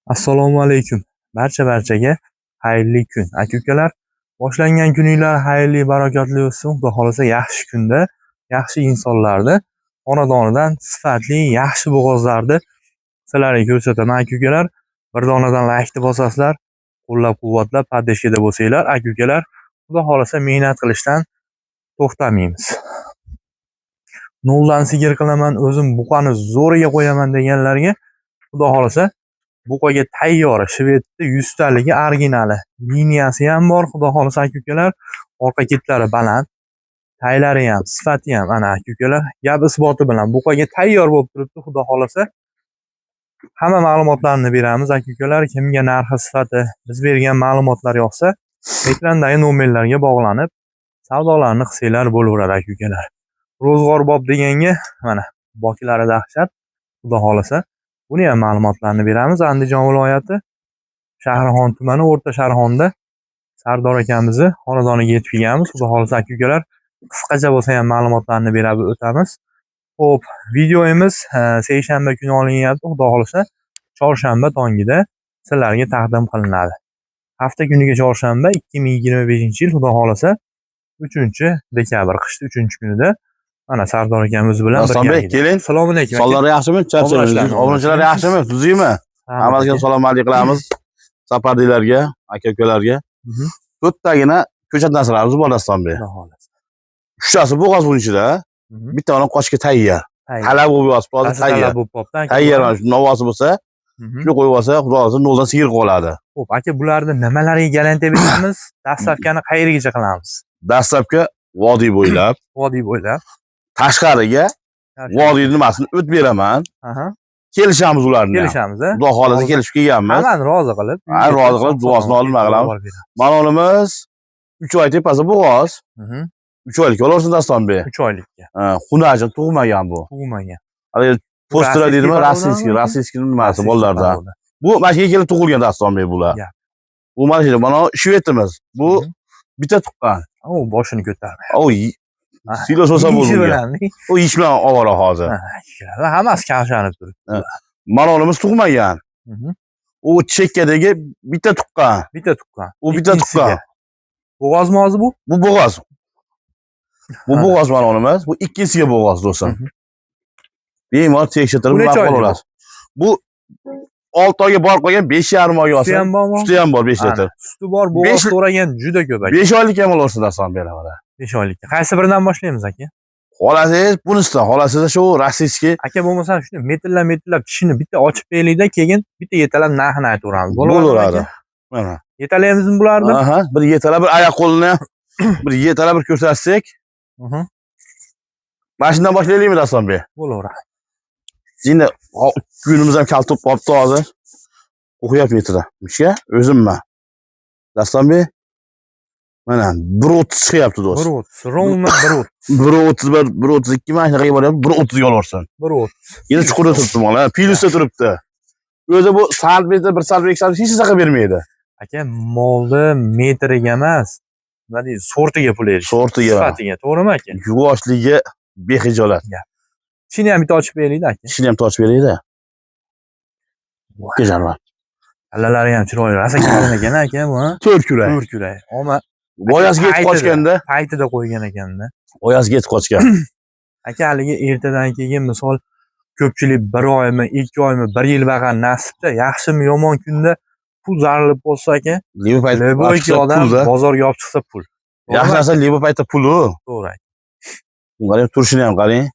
Assalomu alaykum. Barchaga xayrli kun. Aka-ukalar, boshlangan kuninglar xayrli, barakotli o'tsin. Xudo xolasa yaxshi kunda, yaxshi insonlarni xonadonidan sifatli, yaxshi bo'g'ozlarni sizlarga ko'rsataman aka-ukalar. Bir donadan laykni bosasizlar, qo'llab-quvvatlab podeshkada bo'lsanglar, aka-ukalar, xudo xolasa mehnat qilishdan to'xtamaymiz. Noldan sigir qilaman, o'zim buqani zo'riga qo'yaman deganlarga xudo xolasa buqaga tayyor shvedni 100 taligi originali liniyasi ham bor. Xudo xolasa aka-ukalar, orqa ketlari baland, taylari ham, sifati ham ana aka-ukalar, gap isboti bilan buqaga tayyor bo'lib turibdi. Xudo xolasa hamma ma'lumotlarni beramiz aka-ukalar. Kimga narxi, sifati, biz bergan ma'lumotlar yoqsa, ekrandagi nomerlarga bog'lanib savdolarni qilsanglar bo'laveradi aka-ukalar. Ro'zg'or bob deganga mana boklari dahshat. Xudo xolasa buni ham ma'lumotlarni beramiz. Andijon viloyati Shahrixon tumani O'rta Sharxonda Sardor akamizni xonadoniga yetib kelganmiz. Xudo xolasa aka-ukalar, qisqacha bo'lsa ham ma'lumotlarni berib o'tamiz. Xo'p, videomiz seshanba kuni olinyapti. Xudo xolasa chorshanba tongida sizlarga taqdim qilinadi. Hafta kuniga chorshanba 2025-yil Xudo xolasa 3-dekabr qishning 3-kunida mana Sardor akamiz bilan birga. Keling. Assalomu alaykum. Sonlari yaxshimi? Charchamaysiz. Obunachilar yaxshimi? Tuzukmi? Hammaga salom-alik qilamiz. Safardagilarga, aka-ukalarga. 4 tagina ko'chat narsalarimiz bor Dastonbek. Xudo xolasa. 3tasi bo'g'oz bunun ichida. Bittani qochga tayyor. Talab bo'lib yotibdi, hozir tayyor. Tayyor mana shu novosi bo'lsa, shuni qo'yib olsa, xudo xolasa noldan sigir qoladi. Xo'p, aka, bularni nimalarga garantiya beramiz? Dastlabkani qayergacha qilamiz? Dastlabki vodiy bo'ylab, tashqariga vodiy nimasini o't beraman. Kelishamiz ularni. Kelishamiz, a? Xudo xolasa kelishib kelganmiz. Hammani rozi qilib, duosini olib nima qilamiz? Manolimiz 3 oy tepasi bo'g'oz. 3 oylik olarsan Dastonbek. 3 oylikka. Xunajin tug'magan bu. Tug'magan. Hali postira deydimi? Rossiyskiy nimasi bolalarda. Bu mana shu kelib tug'ilgan Dastonbek bular. Bu mana shvetimiz. Bu bitta tuqqan. O, boshini ko'tardi. Oy. Silos bo'lsa bo'ladi. U ish bilan ovora hozir. Hammasi kavshanib turibdi. Manolimiz tug'magan. U chekkadagi bitta tuqqan. U bitta tuqqan. Bo'g'ozmi hozir bu? Bu bo'g'oz. Bu bo'g'oz manolimiz. Bu ikkinchisiga bo'g'oz do'stim. Bemalol tekshirtirib ma'qul bo'ladi. Bu 6 oyga borib qolgan 5,5 oyga olsa. Suti ham bor 5 litr. Suti bor, bo'g'oz so'ragan juda ko'p aka. 5 oylik ham olursiz Daston beraman. 5 oylikka. Qaysi biridan boshlaymiz aka? Xolasiz bunisidan, xolasiz shu rossiyskiy. Aka, bo'lmasam shuni metrlab tishini bitta ochib beraylik-da, keyin bitta yetalab narxini aytaveramiz. Bo'laveradi. Mana. Yetalamizmi bularni? Aha, bir yetalab, bir oyoq qo'lini bir yetalab bir ko'rsatsak. Mashinadan boshlaylikmi Dastonbek? Bo'laveradi. Endi kunimiz ham kaltib qolibdi hozir. O'qiyapman ishga, o'zimman. Dastonbek mana 1.30 chiqyapti do'st. 1.30, rovna 1.30. 1.31, 1.32 mana shunaqa bo'lyapti, 1.30 ga olursan. 1.30. Endi chuqurda turibdi mana, pilusda turibdi. O'zi bu santimetr, 1 santimetr hech narsa bermaydi. Aka, molni metriga emas, nima deydi, sortiga pul berish. Sortiga, sifatiga, to'g'rimi aka? Yuvoshligi behijolat. Ishini ham bitta ochib beraylik aka. Ishini ham ochib beraylik-da. Kejarman. Allalari ham chiroyli. Rosa kalin ekan aka bu. 4 kurak. 4 kurak. Ammo boyasiga yetib qochganda, paytida qo'ygan ekanda. boyasiga yetib qochgan. Aka, haligi ertadan keyin misol ko'pchilik 1 oymi, 2 oymi, 1 yil baqa nasibda, yaxshimi yomon kunda pul zarilib bo'lsa aka, liva paytda odam bozorga olib chiqsa pul. Yaxshi narsa liva paytda pul-u. To'g'ri aka. Bunga turishini ham qarang.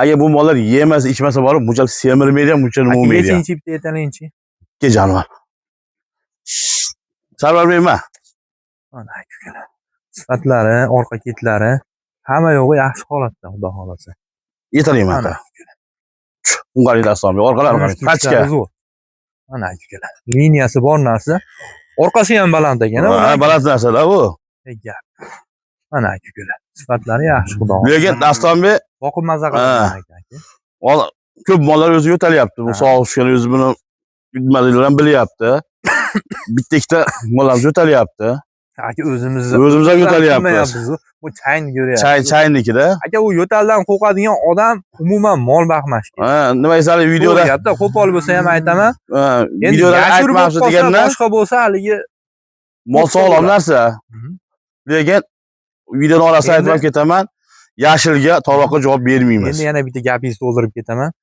Agar bu mollar yemasa, ichmasa borib, bunchalik semirmaydi ham, buncha nima bo'lmaydi. Aka, bitta yetalayinchi. Ke jonivor. Sarvarmayman. Mana aka. Sifatlari, orqa ketlari hamma yo'g'i yaxshi holatda, xudo xolasa. Yetalayman aka. Bunga Dastonbek, orqalari qarang. Qachga? Mana aka. Liniyasi bor narsa. Orqasi ham baland ekan. Ha, baland narsalar bu. Mana aka. Sifatlari yaxshi, xudo xolasa. Lekin Dastonbek boqib maza qilgan aka. Hozir ko'p mollar o'zi yo'talyapti. Bu sog'ishgan o'zi buni bilmaganlar ham bilyapti. Bitta ikkita mollar yo'talyapti. Aka o'zimizni O'zimiz ham yo'talyapmiz. qilmayapmiz. Bu chayni ko'ryapsiz. Chaynikida. Aka u yo'taldan qo'rqadigan odam umuman mol boqmas kerak. Ha, nima esali videoda. Gapda qo'pol bo'lsa ham aytaman. Videoda aytmoqchi deganda boshqa bo'lsa haligi mol sog'lom narsa. Lekin videoni orasida aytib ketaman. Yashilga to'liqqa javob bermaymiz. Endi yana bitta gapingizni to'ldirib ketaman.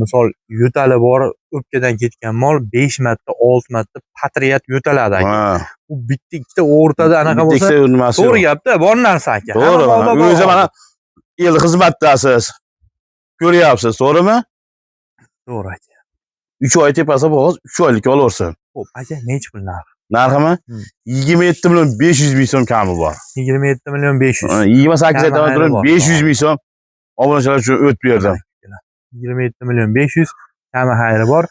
Misol yo'tali bor, o'pkadan ketgan mol 5 marta, 6 marta patriyat yo'taladi aka. U bitta ikkita o'rtada anaqa bo'lsa, to'g'ri gapda, bor narsa aka. To'g'ri. O'zi mana el xizmatdasiz. Ko'ryapsiz, to'g'rimi? To'g'ri aka. 3 oy tepasi bo'g'iz 3 oylikka olaversin. Xo'p, aka, necha pul narxi? Narximi? 27 million 500 ming so'm kami bor. 27 million 500. 28 aytaman turib 500 ming so'm obunachilar uchun o'tib berdim. 27 million 500 kami xayri bor.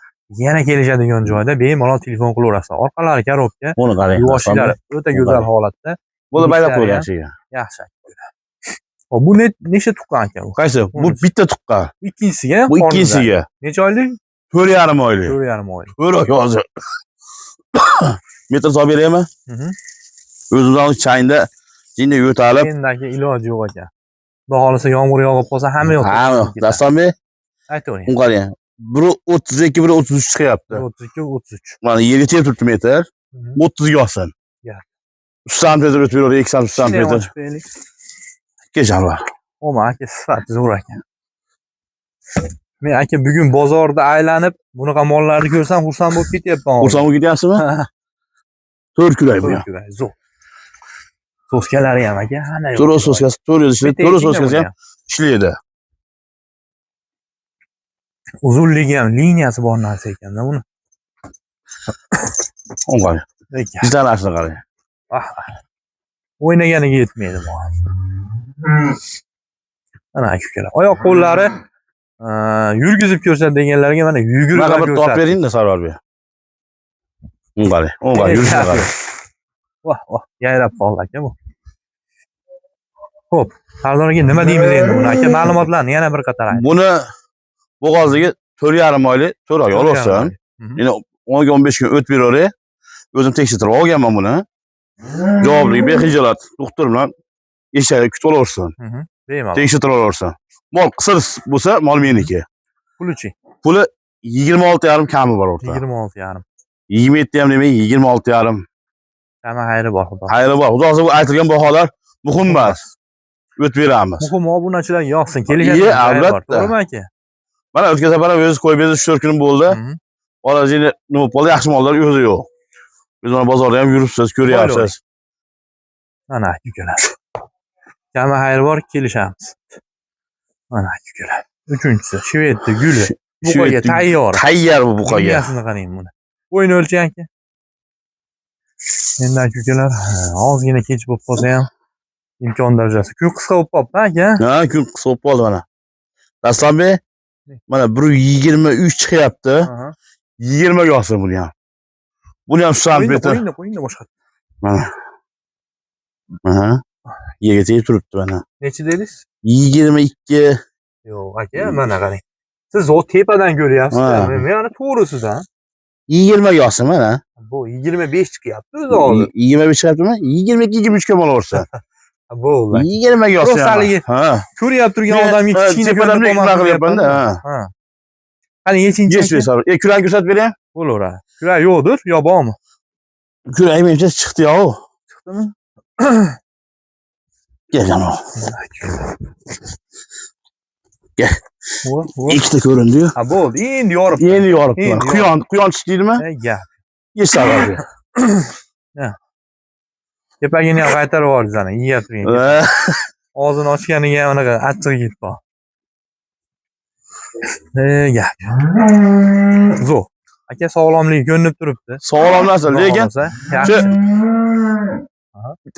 Yana kelishadigan joyda bemalol telefon qilaverasiz. Orqalari korobka. Buni qarang. Yuvoshlar o'ta go'zal holatda. Bo'lib baylab qo'ygan shiga. Yaxshi. Hop, bu necha tuqqan aka bu? Qaysi? Bu bitta tuqqan. Ikkinchisiga? Bu ikkinchisiga. Necha oylik? 4,5 oylik. 4,5 oylik. 4 oy hozir. Metr solib beraymi? O'zimizning chayinda jinda yo'talib. Endagi iloji yo'q ekan. Xudo xolisa yomg'ir yog'ib qolsa hamma yo'q. Hamma. Dastanbek. Aytavering. Uni qarang. Biri 32, biri 33 chiqyapti. 32, 33. Mana yerga tegib turibdi metr. 30 ga olsin. 3 sm o'tib beradi, 2 sm. Kechalar. O'ma aka sifati zo'r ekan. Men aka bugun bozorda aylanib, bunaqa mollarni ko'rsam xursand bo'lib ketyapman. Xursand bo'lib ketyapsizmi? 4 kulay bu. Zo'r. Soskalari ham aka, hamma yo'q. To'rt soskasi, 4 soskasi ham ishlaydi. Uzunligi ham, liniyasi bor narsa ekanda buni. O'ng'ay. Izlanashni qarang. O'ynaganiga yetmaydi bu. Mana akalar. Oyoq qo'llari yurgizib ko'rsat deganlarga mana yugurib ko'rsat. Mana bir top bering-da Sarvarbek. O'ng'ay, yurishni qarang. Voh, yayrab qoldi aka bu. Xo'p, Sardor aka nima deymiz endi buni? Aka ma'lumotlarni yana bir qator ayting. Buni bo'g'ozligi 4,5 oylik, 4 oy olaversin. Endi 10-15 kun o'tib beraveray. O'zim tekshirib olganman buni. Javobligi bexijolat doktor bilan eshakni kutib olaversin. Bemalol. Tekshirib olaversin. Mol qisir bo'lsa, mol meniki. Pulichi? Puli 26,5 kami bor o'rta. 26,5. 27 ham demay, 26,5. Hamma xayri bor xudo. Xayri bor. Xudo o'zi aytilgan baholar muhim emas. O'tib beramiz. Muhim obunachilar yoqsin, kelishadi. Albatta. To'g'rimi aka? Mana o'tgan safar o'zi qo'yib berdi 3-4 kun bo'ldi. Orajini nima bo'ldi? Yaxshi mollar o'zi yo'q. Biz mana bozorda ham yuribsiz, ko'ryapsiz. Mana ukalar. Hamma xayri bor, kelishamiz. Mana ukalar. Uchinchisi Shvedni guli. Buqaga tayyor. Tayyor bu buqaga. Miyasini qarang buni. Bo'yni o'lchang aka. Endi ukalar, ozgina kech bo'lib qolsa ham imkon darajasi. Kun qisqa bo'lib qolibdi aka. Ha, kun qisqa bo'lib qoldi mana. Dastonbek, mana 1.23 chiqyapti. 20 ga olsin buni ham. Buni ham 3 sm. Qo'yingda boshqa. Mana. Aha. Yerga tegib turibdi mana. Necha dedingiz? 22. Yo'q aka, mana qarang. Siz o tepadan ko'ryapsiz. Men ana to'g'risidan. 20 ga olsin mana. Bu 25 chiqyapti o'zi hozir. 25 chiqyaptimi? 22-23 ga bo'laversa. Bo'ldi. 20 ga olsin. Ha. Ko'ryap turgan odamga kichkina tepadan qilyapman-da. Ha. Qani yechinchi. Kurang ko'rsatib bering. Bo'laveradi. Kurak yo'qdir, yo bormi? Kurak menimcha chiqdi-yu. Chiqdimi? Kelgan o. Gel. Ikkita ko'rindi-yu. Ha, bo'ldi. Endi yorib. Endi yorib. Quyon chiqdimi? Gap. Yesalardi. Ha. Kepagini ham qaytarib yubordi sana, yeyap turgan. Og'zini ochganiga ham anaqa achchiq ketdi. Gap. Zo'r. Aka sog'lomligi ko'rinib turibdi. Sog'lom narsa, lekin yaxshi.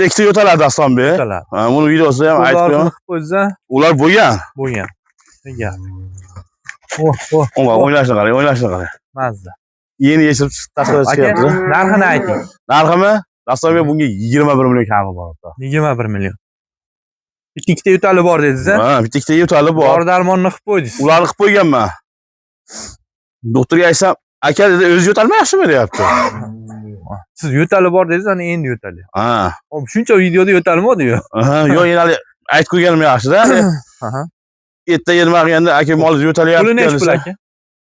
Ikkita yo'taladi Dastonbek. Ha, buni videosida ham aytib qo'yaman. Ular bo'lgan. Gap. O'ynashni qarang. Mazza. Yeni yechib tashqariga chiqyapti. Narxini ayting. Narximi? Dastonbek bunga 21 million kami bor. 21 million. Ikkita yo'tali bor dedingiz-a? Ha, ikkita yo'tali bor. Bor darmonni qilib qo'ydingiz. Ularni qilib qo'yganman. Doktorga aytsam, aka dedi, o'zi yo'talma yaxshi beryapti. Siz yo'tali bor dedingiz, ana endi yo'tali. Ha. Hop, shuncha videoda yo'talmadi-yu. Yo'q, endi hali aytib qo'yganim yaxshi-da. Aha. Erta yig'maganda aka mol yo'talyapti. Puli nechi pul aka?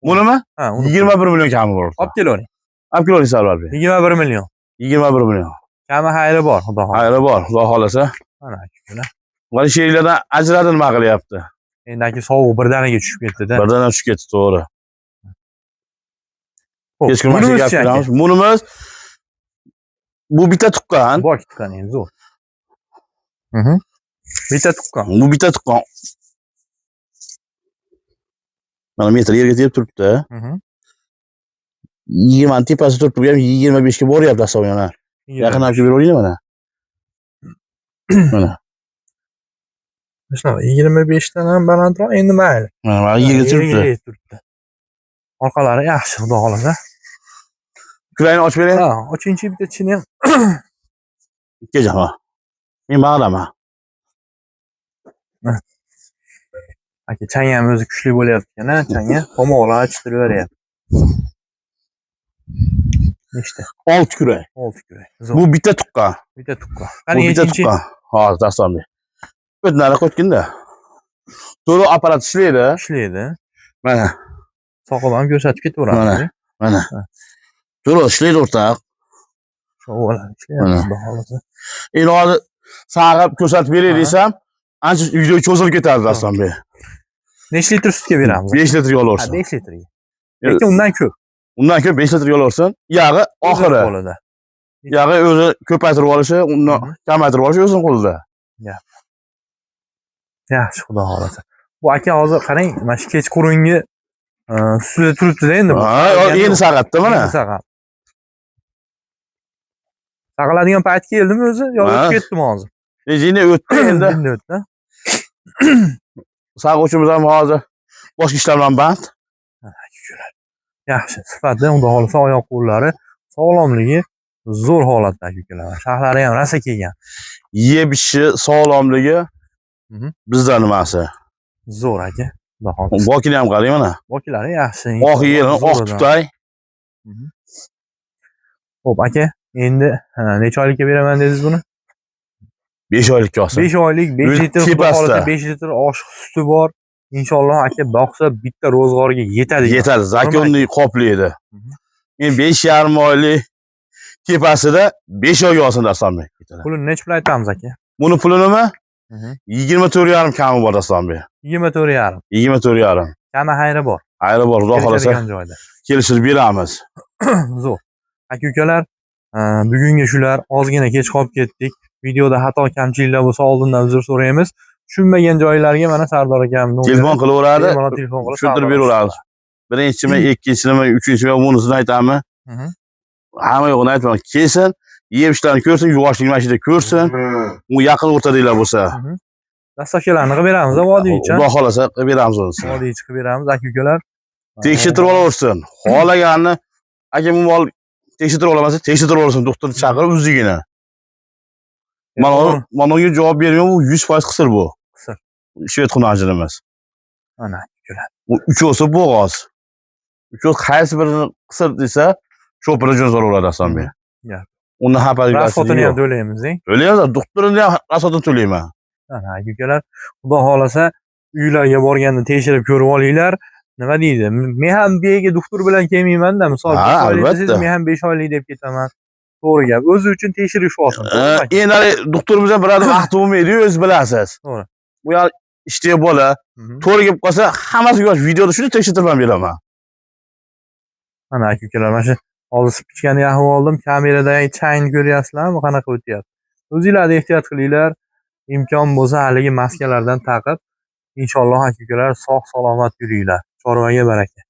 Bunimi? Ha, 21 million kami bor. olib kelavering. Olib kelavering Sarvar aka. 21 million. 21 million. Kami xayri bor, xudo xohlasa. Xayri bor, xudo xohlasa. Mana shukr. Mana sheriklardan ajradi nima qilyapti? Endi aka sovuq birdaniga tushib ketdi-da. Birdan tushib ketdi, to'g'ri. Xo'p, Kechqurun mana bunimiz gap aka. qilamiz. Bunimiz bu bitta tuqqan. Bor tuqqan endi zo'r. Bitta tuqqan. Bu bitta tuqqan. Mana metr yerga tegib turibdi. 20 tepasi turibdi, bu ham 25 ga boryapti asosan. Yaqin olib kelib beravering mana. Mana. Shunaqa 25 dan ham balandroq endi mayli. Mana yerga turibdi. Orqalari yaxshi, xudo xolasa. Kurayni ochib bering. Ha, ochinchi bitta chini ham. Kejaman. Men bag'laman. Aka chang ham o'zi kuchli bo'layapti-a, changga tomoqlar chiqiraveryapti. Nechta? 6 kuray. 6 kuray. Bu bitta tuqqan. Bitta tuqqan. Bu Qani bitta ikkinchi? tuqqan. Hozir tasavvur. O'tnari qo'ytganda. To'g'ri apparat ishlaydi. Ishlaydi. Mana. Soqol ham ko'rsatib ketaveradi. Mana. To'g'ri ishlaydi o'rtoq. Sho'g'alar ishlayapti, xudo xolasa. Endi hozir saqib ko'rsatib beray desam, ancha video cho'zilib ketadi Dastonbek. Necha litr sutga beramiz? 5 litr yo'l olsin. 5 litrga. Lekin undan ko'p. Undan ko'p 5 litr yo'l olsin. Yog'i oxiri. Yog'i o'zi ko'paytirib olishi, undan kamaytirib olishi o'zining qo'lida. Yaxshi, xudo xolasa. Bu aka hozir qarang, mana shu kechqurungi ustida turibdi-da endi bu. Ha, endi saqatda mana. Saqat. Saqiladigan payt keldimi o'zi? Yo, o'tib ketdimi hozir? Endi o'tdi endi. Endi o'tdi. Saquvchimiz ham hozir boshqa ishlar bilan band. Yaxshi, sifatli, xudo xolasa oyoq qo'llari sog'lomligi zo'r holatda ukalar. Shaxlari ham rasa kelgan. Yeb-ishi, sog'lomligi bizdan nimasi? Zo'r aka. Xudo xolasa. Bokini ham qarang mana. Bokilari yaxshi. Oq yerin, oq tutay. Xo'p aka, endi necha oylikka beraman dedingiz buni? 5 oylikka olsin. 5 oylik, 5 litr, xudo xolasa 5 litr ochiq suti bor. Inshaalloh aka boqsa bitta ro'zg'orga yetadi. Yetadi, zakonniy qoplaydi. Men 5,5 oylik tepasida 5 oyga olsin Dastonbek. Pulini necha pul aytamiz aka? Buni pulinimi? 24,5 kami bor Dastonbek. 24,5. 24,5. Kami xayri bor. Xayri bor, xudo xolasa. Kelishib beramiz. Zo'r. Aka-ukalar, bugungi shular, ozgina kech qolib ketdik. Videoda xato kamchiliklar bo'lsa oldindan uzr so'raymiz. Tushunmagan joylarga mana Sardor akam telefon qilaveradi. Telefon qilib tushuntirib beraveradi. Birinchimi, ikkinchimi, uchinchimi, bunisini aytamiz. Hamma yo'g'ini aytmayman. Kelsin, yeb ishlarni ko'rsin, yuvoshlik mashina ko'rsin. U yaqin o'rtadaglar bo'lsa. Dastavkalarni qilib beramiz, vodiycha. Xudo xolasa qilib beramiz o'zi. Vodiycha qilib beramiz, aka-ukalar. Tekshirtirib olaversin. Xohlaganini aka bu mol tekshirtirib olamasa, tekshirtirib olaversin, doktorni chaqirib o'zigina. Mana unga javob bermayman, bu 100% qisir bu. Qisir. Shved xunajinimiz. Mana aka-ukalar. Bu uchosi bo'g'oz. Uchosi qaysi birini qisir desa, cho'pini jo'zor bo'ladi Dastonbek. Uni xabaringiz rasxotini ham to'laymiz-a? To'laymiz, doktorini ham rasxotini to'layman. Mana aka-ukalar, xudo xolasa uylarga borganda tekshirib ko'rib olinglar. Nima deydi? Men ham bu yerga doktor bilan kelmayman-da, misol 5 oylik desangiz, men ham 5 oylik deb ketaman. To'g'ri gap. O'zi uchun tekshirish olsin. Endi doktorimiz ham birada vaqti bo'lmaydi-yu, o'z bilasiz. To'g'ri. Bu yer ishda bola, to'g'ri kelib qolsa, hammasi yo'q. Videoda shuni tekshirtirib ham beraman. Mana aka-ukalar, mana shu hozir spichkani yaqib oldim. Kameradagi changni ko'ryapsizlarmi? Qanaqa o'tyapti? O'zingizlar ehtiyot qilinglar. Imkon bo'lsa haligi maskalardan taqib, inshaalloh aka-ukalar sog' salomat yuringlar. Chorvaga baraka.